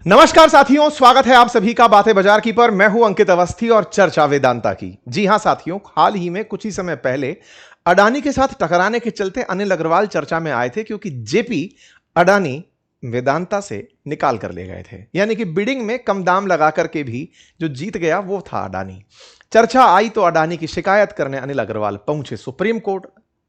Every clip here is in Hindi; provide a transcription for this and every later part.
नमस्कार साथियों, स्वागत है आप सभी का बातें बाजार की पर। मैं हूं अंकित अवस्थी और चर्चा वेदांता की। जी हां साथियों, हाल ही में कुछ ही समय पहले अडानी के साथ टकराने के चलते अनिल अग्रवाल चर्चा में आए थे, क्योंकि जेपी अडानी वेदांता से निकाल कर ले गए थे। यानी कि बिडिंग में कम दाम लगा करके भी जो जीत गया वो था अडानी। चर्चा आई तो अडानी की शिकायत करने अनिल अग्रवाल पहुंचे सुप्रीम कोर्ट,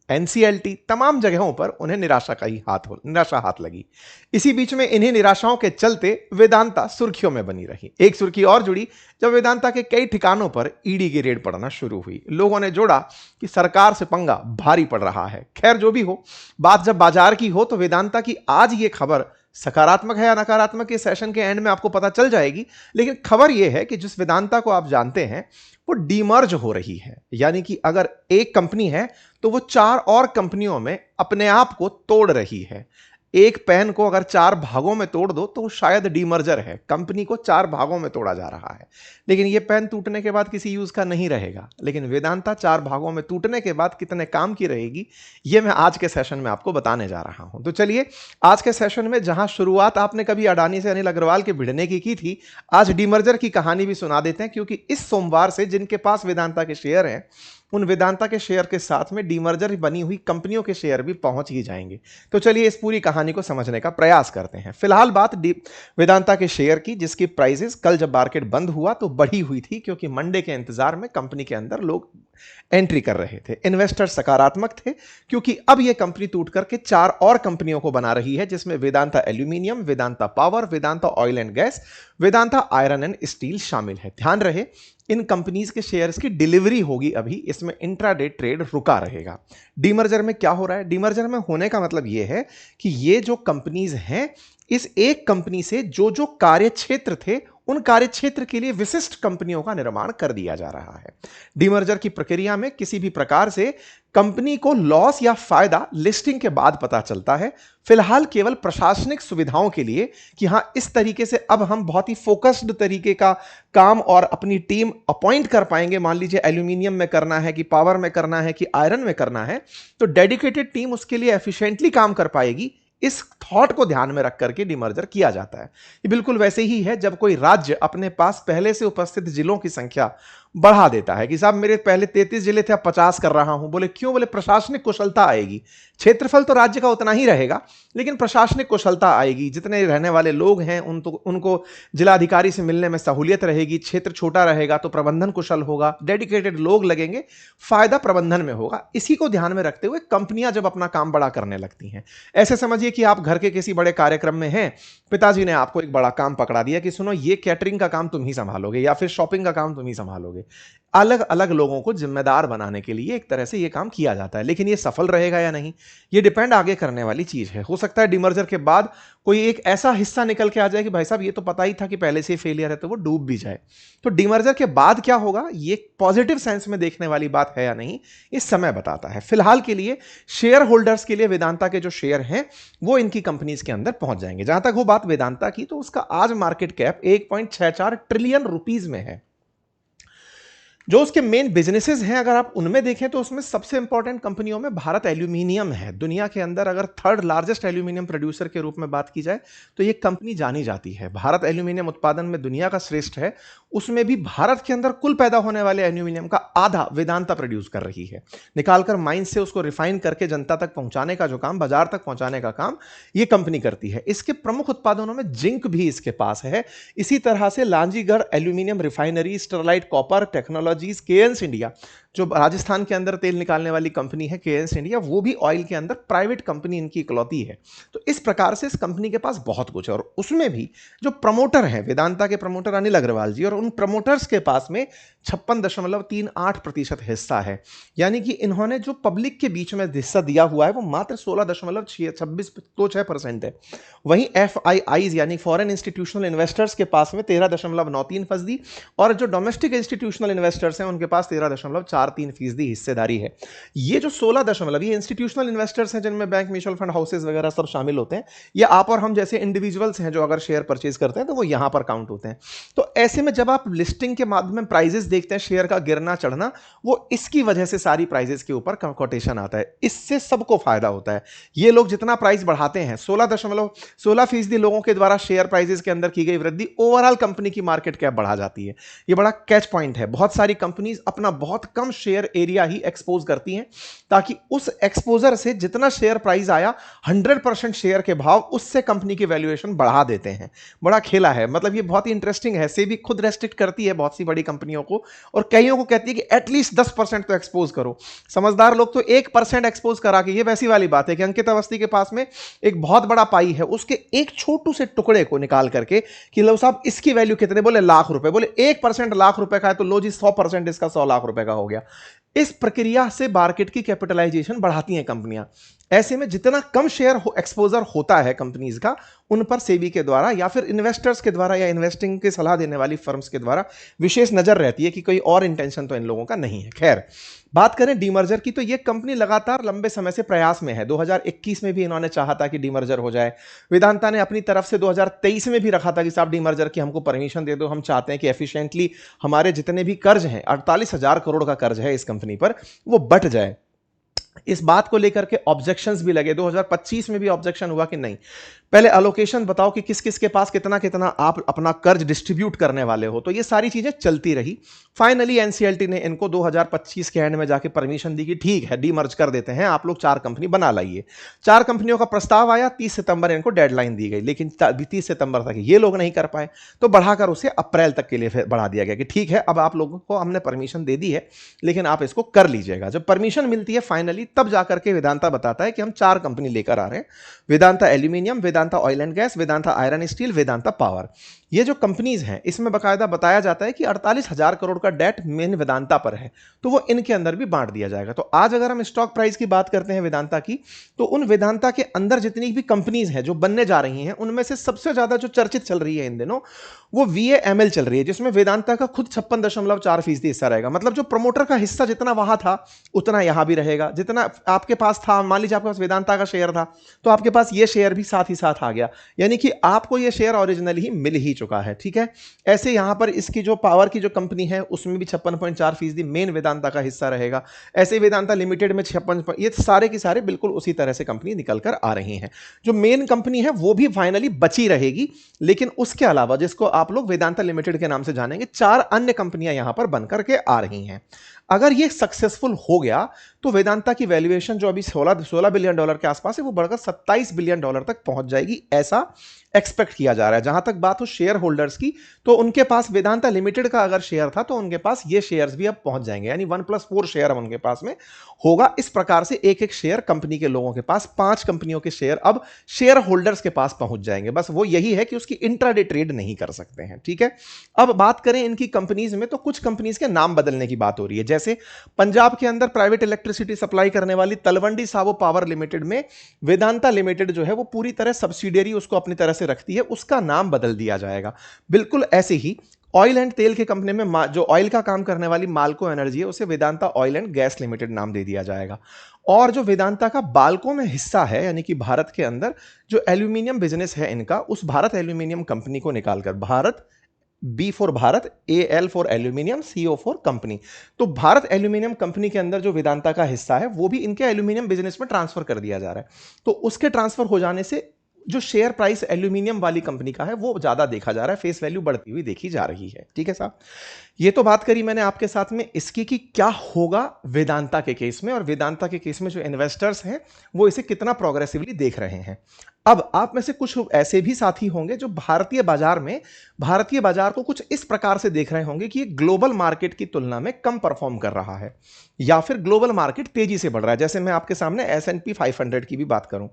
एनसीएलटी, तमाम जगहों पर उन्हें निराशा हाथ लगी। इसी बीच में इन्हीं निराशाओं के चलते वेदांता सुर्खियों में बनी रही। एक सुर्खी और जुड़ी जब वेदांता के कई ठिकानों पर ईडी की रेड पड़ना शुरू हुई। लोगों ने जोड़ा कि सरकार से पंगा भारी पड़ रहा है। खैर, जो भी हो, बात जब बाजार की हो तो वेदांता की आज ये खबर सकारात्मक है या नकारात्मक, इस सेशन के एंड में आपको पता चल जाएगी। लेकिन खबर यह है कि जिस वेदांता को आप जानते हैं वो डीमर्ज हो रही है। यानी कि अगर एक कंपनी है तो वो 4 और कंपनियों में अपने आप को तोड़ रही है। एक पेन को अगर 4 भागों में तोड़ दो तो शायद डीमर्जर है। कंपनी को 4 भागों में तोड़ा जा रहा है, लेकिन ये पेन टूटने के बाद किसी यूज का नहीं रहेगा। लेकिन वेदांता 4 भागों में टूटने के बाद कितने काम की रहेगी, ये मैं आज के सेशन में आपको बताने जा रहा हूं। तो चलिए, आज के सेशन में जहां शुरुआत आपने कभी अडानी से अनिल अग्रवाल के भिड़ने की थी, आज डीमर्जर की कहानी भी सुना देते हैं। क्योंकि इस सोमवार से जिनके पास वेदांता के शेयर हैं, उन वेदांता के शेयर के साथ में डीमर्जर बनी हुई कंपनियों के शेयर भी पहुंच ही जाएंगे। तो चलिए इस पूरी कहानी को समझने का प्रयास करते हैं। फिलहाल बात वेदांता के शेयर की, जिसकी प्राइसेस कल जब मार्केट बंद हुआ तो बढ़ी हुई थी, क्योंकि मंडे के इंतजार में कंपनी के अंदर लोग एंट्री कर रहे थे। इन्वेस्टर सकारात्मक थे, क्योंकि अब यह कंपनी टूट करके 4 और कंपनियों को बना रही है, जिसमें Vedanta aluminium, Vedanta power, Vedanta oil and gas, Vedanta iron and steel शामिल है। ध्यान रहे, इन कंपनीज के शेयर्स की डिलीवरी होगी अभी, इसमें इंट्राडे ट्रेड रुका रहेगा। डीमर्जर में क्या हो रहा है? डीमर्जर में होने का मतलब यह है कि ये जो कंपनीज हैं, इस एक कंपनी से जो जो कार्य क्षेत्र थे, उन कार्य क्षेत्र के लिए विशिष्ट कंपनियों का निर्माण कर दिया जा रहा है। डीमर्जर की प्रक्रिया में किसी भी प्रकार से कंपनी को लॉस या फायदा लिस्टिंग के बाद पता चलता है। फिलहाल केवल प्रशासनिक सुविधाओं के लिए कि हां, इस तरीके से अब हम बहुत ही फोकस्ड तरीके का काम और अपनी टीम अपॉइंट कर पाएंगे। मान लीजिए एल्यूमिनियम में करना है कि पावर में करना है कि आयरन में करना है, तो डेडिकेटेड टीम उसके लिए एफिशिएंटली काम कर पाएगी। इस थॉट को ध्यान में रख करके डीमर्जर किया जाता है। ये बिल्कुल वैसे ही है जब कोई राज्य अपने पास पहले से उपस्थित जिलों की संख्या बढ़ा देता है कि साहब मेरे पहले 33 जिले थे, अब 50 कर रहा हूं। बोले क्यों? बोले प्रशासनिक कुशलता आएगी। क्षेत्रफल तो राज्य का उतना ही रहेगा, लेकिन प्रशासनिक कुशलता आएगी। जितने रहने वाले लोग हैं उनको जिलाधिकारी से मिलने में सहूलियत रहेगी। क्षेत्र छोटा रहेगा तो प्रबंधन कुशल होगा, डेडिकेटेड लोग लगेंगे, फायदा प्रबंधन में होगा। इसी को ध्यान में रखते हुए कंपनियां जब अपना काम बड़ा करने लगती हैं, ऐसे समझिए कि आप घर के किसी बड़े कार्यक्रम में हैं, पिताजी ने आपको एक बड़ा काम पकड़ा दिया कि सुनो, ये कैटरिंग का काम तुम ही संभालोगे या फिर शॉपिंग का काम तुम ही संभालोगे। अलग अलग लोगों को जिम्मेदार बनाने के लिए एक तरह से यह काम किया जाता है। लेकिन यह सफल रहेगा या नहीं, यह डिपेंड आगे करने वाली चीज है। हो सकता है डीमर्जर के बाद कोई एक ऐसा हिस्सा निकल के आ जाए कि भाई साहब ये तो पता ही था कि पहले से ही फेलियर है, तो वो डूब भी जाए। तो डीमर्जर के बाद क्या होगा, ये पॉजिटिव सेंस में देखने वाली बात है या नहीं, इस समय बताता है। फिलहाल के लिए शेयर होल्डर्स के लिए वेदांता के जो शेयर हैं वो इनकी कंपनीज के अंदर पहुंच जाएंगे। जहां तक वो बात वेदांता की, तो उसका आज मार्केट कैप 1.64 ट्रिलियन रुपीज में है। जो उसके मेन बिजनेसेस हैं, अगर आप उनमें देखें तो उसमें सबसे इंपॉर्टेंट कंपनियों में भारत एल्यूमिनियम है। दुनिया के अंदर अगर 3rd लार्जेस्ट एल्यूमिनियम प्रोड्यूसर के रूप में बात की जाए तो ये कंपनी जानी जाती है। भारत एल्यूमिनियम उत्पादन में दुनिया का श्रेष्ठ है। उसमें भी भारत के अंदर कुल पैदा होने वाले एल्यूमिनियम का आधा वेदांता प्रोड्यूस कर रही है। निकालकर माइन से उसको रिफाइन करके जनता तक पहुंचाने का जो काम, बाजार तक पहुंचाने का काम ये कंपनी करती है। इसके प्रमुख उत्पादनों में जिंक भी इसके पास है। इसी तरह से Lanjigarh aluminium refinery, Sterlite copper technologies, Cairns India, जो राजस्थान के अंदर तेल निकालने वाली कंपनी है केएन्स इंडिया, वो भी ऑयल के अंदर प्राइवेट कंपनी इनकी इकलौती है। तो इस प्रकार से इस कंपनी के पास बहुत कुछ है। और उसमें भी जो प्रमोटर हैं, वेदांता के प्रमोटर अनिल अग्रवाल जी, और उन प्रमोटर्स के पास में 56.38% हिस्सा है। यानी कि इन्होंने जो पब्लिक के बीच में हिस्सा दिया हुआ है वो मात्र 16.26% है। वहीं एफआईआईज यानी फॉरेन इंस्टीट्यूशनल इन्वेस्टर्स के पास में 13.93% और जो डोमेस्टिक इंस्टीट्यूशनल इन्वेस्टर्स इन्वेस्टर्स हैं उनके पास 13.43% हिस्सेदारी है। ये जो 16 ये इंस्टीट्यूशनल इन्वेस्टर्स हैं जिनमें बैंक, म्यूचुअल फंड हाउसेज वगैरह सब शामिल होते हैं। ये आप और हम जैसे इंडिविजुअल्स हैं जो अगर शेयर परचेज करते हैं तो वो यहां पर काउंट होते हैं। तो ऐसे में जब आप लिस्टिंग के माध्यम में प्राइजेस देखते हैं, शेयर का गिरना चढ़ना, वो इसकी वजह से सारी प्राइजेस के ऊपर कोटेशन आता है। इससे सबको फायदा होता है। ये लोग जितना प्राइस बढ़ाते हैं, 16% लोगों के द्वारा शेयर प्राइसेस के अंदर की गई वृद्धि ओवरऑल कंपनी की मार्केट कैप बढ़ा जाती है। ये बड़ा कैच पॉइंट है। बहुत सारी कंपनीज अपना बहुत कम शेयर एरिया ही एक्सपोज करती हैं ताकि उस एक्सपोजर से जितना शेयर प्राइस आया 100% शेयर के भाव उससे कंपनी की वैल्यूएशन बढ़ा देते हैं। बड़ा खेला है, मतलब ये बहुत ही इंटरेस्टिंग है। सेबी खुद रेस्ट्रिक्ट करती है बहुत सी बड़ी कंपनियों को और कईयों को कहती है कि एटलीस्ट 10% तो एक्सपोज करो। समझदार लोग तो 1% एक्सपोज करा के, ये वैसी वाली बात है कि अंकित अवस्थी के पास में एक बहुत बड़ा पाई है, उसके एक छोटू से टुकड़े को निकाल करके कि लो साहब इसकी वैल्यू कितने, बोले लाख रुपए, बोले 1% लाख रुपए का है तो लो जी 100% इसका 100 लाख रुपए का हो गया। इस प्रक्रिया से मार्केट की कैपिटलाइजेशन बढ़ाती हैं कंपनियां। ऐसे में जितना कम शेयर एक्सपोजर होता है कंपनीज का, उन पर सेबी के द्वारा या फिर इन्वेस्टर्स के द्वारा या इन्वेस्टिंग की सलाह देने वाली फर्म्स के द्वारा विशेष नजर रहती है कि कोई और इंटेंशन तो इन लोगों का नहीं है। खैर, बात करें डीमर्जर की, तो ये कंपनी लगातार लंबे समय से प्रयास में है। 2021 में भी इन्होंने चाहा था कि डीमर्जर हो जाए। वेदांता ने अपनी तरफ से 2023 में भी रखा था कि साहब डीमर्जर की हमको परमिशन दे दो, हम चाहते हैं कि एफिशिएंटली हमारे जितने भी कर्ज हैं, 48,000 करोड़ का कर्ज है इस कंपनी पर, वो बट जाए। इस बात को लेकर के ऑब्जेक्शंस भी लगे। 2025 में भी ऑब्जेक्शन हुआ कि नहीं, पहले अलोकेशन बताओ कि किस किस के पास कितना कितना आप अपना कर्ज डिस्ट्रीब्यूट करने वाले हो। तो ये सारी चीजें चलती रही। फाइनली एनसीएलटी ने इनको 2025 के एंड में जाके परमिशन दी कि ठीक है डीमर्ज कर देते हैं, आप लोग 4 कंपनी बना लाइए। 4 कंपनियों का प्रस्ताव आया, 30 सितंबर इनको डेडलाइन दी गई, लेकिन 30 सितंबर तक ये लोग नहीं कर पाए, तो बढ़ाकर उसे अप्रैल तक के लिए फिर बढ़ा दिया गया कि ठीक है अब आप लोगों को हमने परमिशन दे दी है, लेकिन आप इसको कर लीजिएगा। जब परमिशन मिलती है फाइनली, तब जाकर के वेदांता बताता है कि हम 4 कंपनी लेकर आ रहे हैं, Vedanta aluminium, Vedanta oil and gas, Vedanta iron steel, Vedanta power. ये जो कंपनीज हैं इसमें बकायदा बताया जाता है कि 48,000 करोड़ का डेट मेन वेदांता पर है, तो वो इनके अंदर भी बांट दिया जाएगा। तो आज अगर हम स्टॉक प्राइस की बात करते हैं वेदांता की, तो उन वेदांता के अंदर जितनी भी कंपनीज हैं जो बनने जा रही हैं, उनमें से सबसे ज्यादा जो चर्चित चल रही है इन दिनों, वो VAML चल रही है, जिसमें वेदांता का खुद 56.4% हिस्सा रहेगा। मतलब जो प्रमोटर का हिस्सा जितना वहां था उतना यहां भी रहेगा। जितना आपके पास था, मान लीजिए आपके पास वेदांता का शेयर था, तो आपके पास ये शेयर भी साथ ही साथ आ गया, यानी कि आपको ये शेयर ओरिजिनली ही मिल ही चुका है। ठीक है, ऐसे यहां पर इसकी जो पावर की जो कंपनी है उसमें भी 56.4% मेन वेदांता का हिस्सा रहेगा। ऐसे वेदांता लिमिटेड में 56, ये सारे के सारे बिल्कुल उसी तरह से कंपनी निकल कर आ रही हैं। जो मेन कंपनी है वो भी फाइनली बची रहेगी, लेकिन उसके अलावा जिसको आप लोग वेदांता लिमिटेड के नाम से जानेंगे, 4 अन्य कंपनियां यहां पर बनकर के आ रही हैं। अगर ये सक्सेसफुल हो गया तो वेदांता की वैल्यूएशन जो अभी 16 बिलियन डॉलर के आसपास है, वो बढ़कर 27 बिलियन डॉलर तक पहुंच जाएगी, ऐसा एक्सपेक्ट किया जा रहा है। जहां तक बात हो शेयर होल्डर्स की, तो उनके पास वेदांता लिमिटेड का अगर शेयर था तो उनके पास ये शेयर्स भी अब पहुंच जाएंगे, यानी 1+4 शेयर अब उनके पास में होगा। इस प्रकार से एक एक शेयर कंपनी के लोगों के पास, 5 कंपनियों के शेयर अब शेयर होल्डर्स के पास पहुंच जाएंगे। बस वो यही है कि उसकी इंट्राडे ट्रेड नहीं कर सकते हैं। ठीक है, अब बात करें इनकी कंपनीज में, तो कुछ कंपनीज के नाम बदलने की बात हो रही है। जैसे पंजाब के अंदर प्राइवेट इलेक्ट्रिसिटी सप्लाई करने वाली तलवंडी साबो पावर लिमिटेड में वेदांता लिमिटेड जो है वो पूरी तरह सब्सिडियरी उसको अपनी तरह से रखती है, उसका नाम बदल दिया जाएगा। बिल्कुल ऐसे ही ऑयल एंड तेल के कंपनी में जो ऑयल का काम करने वाली माल्को एनर्जी है, उसे Vedanta oil and gas limited नाम दे दिया जाएगा। और जो वेदांता का बाल्को में हिस्सा है, यानी कि भारत के अंदर जो एल्यूमिनियम बिजनेस है इनका, उस भारत एल्यूमिनियम कंपनी को निकालकर Bharat, B for Bharat, AL for aluminium, CO for company, तो भारत एल्यूमिनियम कंपनी के अंदर जो वेदांता का हिस्सा है वो भी इनके एल्यूमिनियम बिजनेस में ट्रांसफर कर दिया जा रहा है। तो उसके ट्रांसफर हो जाने से जो शेयर प्राइस एल्यूमिनियम वाली कंपनी का है वो ज्यादा देखा जा रहा है, फेस वैल्यू बढ़ती हुई देखी जा रही है। ठीक है साहब, ये तो बात करी मैंने आपके साथ में इसकी कि क्या होगा वेदांता के केस में, और वेदांता के केस में जो इन्वेस्टर्स हैं वो इसे कितना प्रोग्रेसिवली देख रहे हैं। अब आप में से कुछ ऐसे भी साथी होंगे जो भारतीय बाजार को कुछ इस प्रकार से देख रहे होंगे कि ये ग्लोबल मार्केट की तुलना में कम परफॉर्म कर रहा है, या फिर ग्लोबल मार्केट तेजी से बढ़ रहा है। जैसे मैं आपके सामने S&P 500 की भी बात करूं,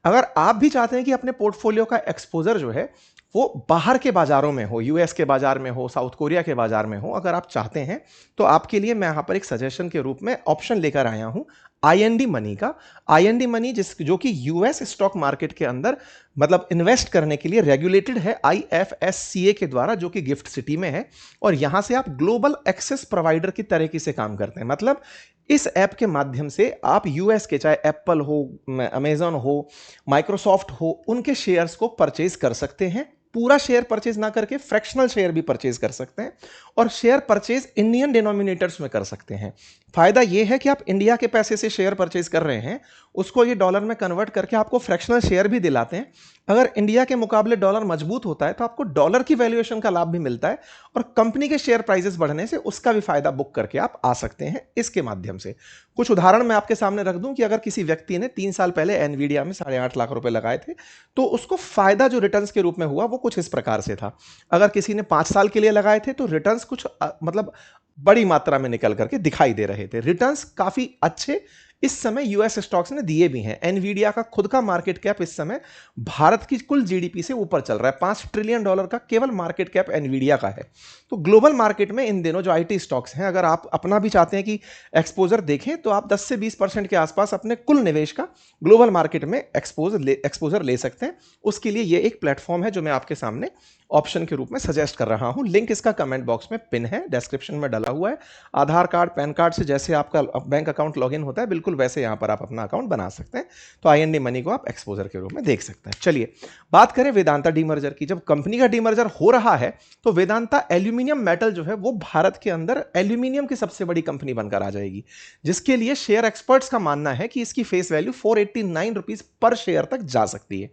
अगर आप भी चाहते हैं कि अपने पोर्टफोलियो का एक्सपोजर जो है वो बाहर के बाजारों में हो, US के बाजार में हो, साउथ कोरिया के बाजार में हो, अगर आप चाहते हैं तो आपके लिए मैं यहां पर एक सजेशन के रूप में ऑप्शन लेकर आया हूं आईएनडी मनी का। आईएनडी मनी जो कि यूएस स्टॉक मार्केट के अंदर मतलब इन्वेस्ट करने के लिए रेगुलेटेड है आईएफएससीए के द्वारा, जो कि गिफ्ट सिटी में है। और यहां से आप ग्लोबल एक्सेस प्रोवाइडर की तरीके से काम करते हैं। मतलब इस ऐप के माध्यम से आप यूएस के, चाहे एप्पल हो, अमेजन हो, माइक्रोसॉफ्ट हो, उनके शेयर्स को परचेज कर सकते हैं। पूरा शेयर परचेज ना करके फ्रैक्शनल शेयर भी परचेज कर सकते हैं, और शेयर परचेज इंडियन डिनोमिनेटर्स में कर सकते हैं। फायदा यह है कि आप इंडिया के पैसे से शेयर परचेज कर रहे हैं, उसको ये डॉलर में कन्वर्ट करके आपको फ्रैक्शनल शेयर भी दिलाते हैं। अगर इंडिया के मुकाबले डॉलर मजबूत होता है तो आपको डॉलर की वैल्यूएशन का लाभ भी मिलता है, और कंपनी के शेयर प्राइसेस बढ़ने से उसका भी फायदा बुक करके आप आ सकते हैं इसके माध्यम से। कुछ उदाहरण मैं आपके सामने रख दूं कि अगर किसी व्यक्ति ने 3 साल पहले एनवीडिया में 8.5 लाख रुपए लगाए थे, तो उसको फायदा जो रिटर्न्स के रूप में हुआ वो कुछ इस प्रकार से था। अगर किसी ने 5 साल के लिए लगाए थे तो रिटर्न्स कुछ मतलब बड़ी मात्रा में निकल करके दिखाई दे रहे थे। रिटर्न्स काफी अच्छे इस समय यूएस स्टॉक्स ने दिए भी हैं। एनवीडिया का खुद का मार्केट कैप इस समय भारत की कुल जीडीपी से ऊपर चल रहा है। $5 ट्रिलियन का केवल मार्केट कैप एनवीडिया का है। तो ग्लोबल मार्केट में इन दिनों जो आईटी स्टॉक्स हैं, अगर आप अपना भी चाहते हैं कि एक्सपोजर देखें, तो आप 10 से 20% के आसपास अपने कुल निवेश का ग्लोबल मार्केट में एक्सपोजर ले सकते हैं। उसके लिए ये एक प्लेटफॉर्म है जो मैं आपके सामने ऑप्शन के रूप में सजेस्ट कर रहा हूं। लिंक इसका कमेंट बॉक्स में पिन है, डिस्क्रिप्शन में डाला हुआ है। आधार कार्ड, पैन कार्ड से जैसे आपका बैंक अकाउंट लॉगिन होता है, बिल्कुल वैसे यहां पर आप अपना अकाउंट बना सकते हैं। तो आईएनडी मनी को आप एक्सपोजर के रूप में देख सकते हैं। चलिए बात करें वेदांता डीमर्जर की। जब कंपनी का डीमर्जर हो रहा है तो वेदांता एल्यूमिनियम मेटल जो है वो भारत के अंदर एल्यूमिनियम की सबसे बड़ी कंपनी बनकर आ जाएगी, जिसके लिए शेयर एक्सपर्ट्स का मानना है कि इसकी face value 489 rupees per share तक जा सकती है।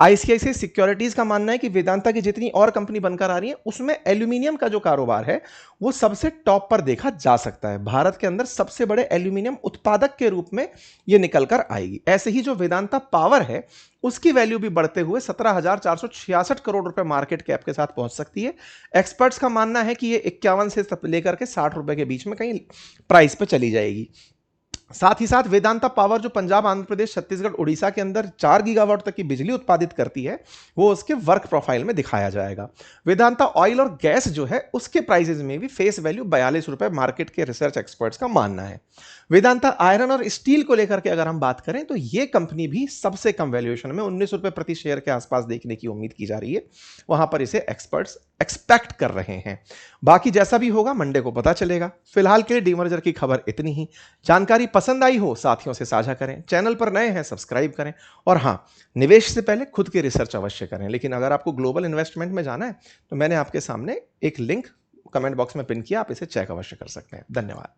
आईसीआईसीआई सिक्योरिटीज का मानना है कि वेदांता की जितनी और कंपनी बनकर आ रही है उसमें एल्यूमिनियम का जो कारोबार है वो सबसे टॉप पर देखा जा सकता है। भारत के अंदर सबसे बड़े एल्यूमिनियम उत्पादक के रूप में यह निकलकर आएगी। ऐसे ही जो वेदांता पावर है उसकी वैल्यू भी बढ़ते हुए 17,466 करोड़ रुपए मार्केट कैप के साथ पहुंच सकती है। एक्सपर्ट्स का मानना है कि ये 51 से लेकर के 60 रुपए के बीच में कहीं प्राइस पे चली जाएगी। साथ ही साथ वेदांता पावर जो पंजाब, आंध्र प्रदेश, छत्तीसगढ़, उड़ीसा के अंदर 4 गीगावाट तक की बिजली उत्पादित करती है, वो उसके वर्क प्रोफाइल में दिखाया जाएगा। वेदांता ऑयल और गैस जो है उसके प्राइसेस में भी फेस वैल्यू 42 रुपए मार्केट के रिसर्च एक्सपर्ट्स का मानना है। वेदांता आयरन और स्टील को लेकर के अगर हम बात करें तो ये कंपनी भी सबसे कम वैल्यूएशन में 19 रुपए प्रति शेयर के आसपास देखने की उम्मीद की जा रही है। वहां पर इसे एक्सपर्ट्स एक्सपेक्ट कर रहे हैं। बाकी जैसा भी होगा मंडे को पता चलेगा। फिलहाल के लिए डीमर्जर की खबर इतनी ही। जानकारी पसंद आई हो साथियों से साझा करें, चैनल पर नए हैं सब्सक्राइब करें, और हां, निवेश से पहले खुद की रिसर्च अवश्य करें। लेकिन अगर आपको ग्लोबल इन्वेस्टमेंट में जाना है तो मैंने आपके सामने एक लिंक कमेंट बॉक्स में पिन किया, आप इसे चेक अवश्य कर सकते हैं। धन्यवाद।